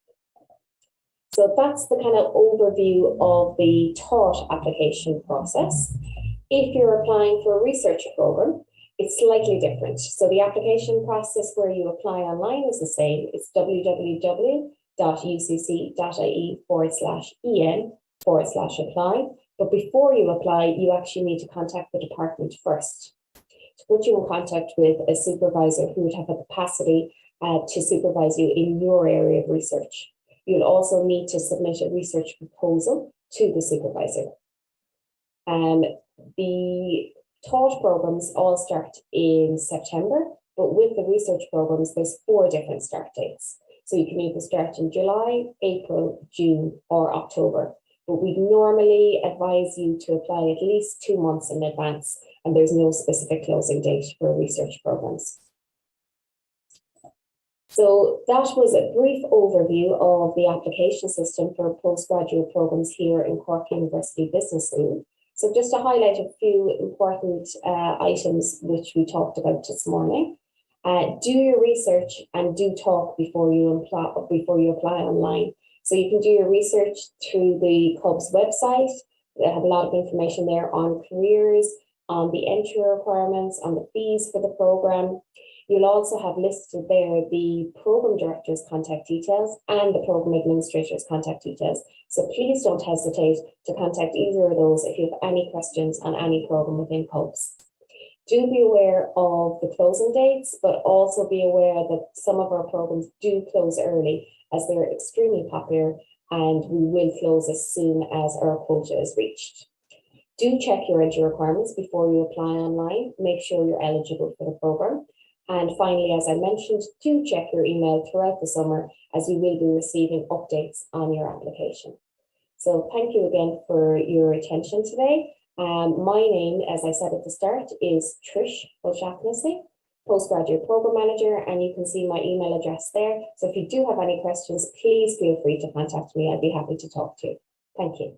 So that's the kind of overview of the taught application process. If you're applying for a research program, it's slightly different. So the application process where you apply online is the same. It's www.ucc.ie/en/apply. But before you apply, you actually need to contact the department first to put you in contact with a supervisor who would have a capacity to supervise you in your area of research. You'll also need to submit a research proposal to the supervisor. The taught programs all start in September, but with the research programs, there's 4 different start dates. So you can either start in July, April, June, or October. But we normally advise you to apply at least 2 months in advance, and there's no specific closing date for research programs. So that was a brief overview of the application system for postgraduate programs here in Cork University Business School. So just to highlight a few important items which we talked about this morning. Do your research and do talk before you apply online. So you can do your research through the CUB's website. They have a lot of information there on careers, on the entry requirements, on the fees for the program. You'll also have listed there the program director's contact details and the program administrator's contact details. So please don't hesitate to contact either of those if you have any questions on any program within CUBS. Do be aware of the closing dates, but also be aware that some of our programs do close early as they're extremely popular, and we will close as soon as our quota is reached. Do check your entry requirements before you apply online. Make sure you're eligible for the program. And finally, as I mentioned, do check your email throughout the summer as you will be receiving updates on your application. So thank you again for your attention today. My name, as I said at the start, is Trish O'Shaughnessy, Postgraduate Program Manager, and you can see my email address there. So if you do have any questions, please feel free to contact me. I'd be happy to talk to you. Thank you.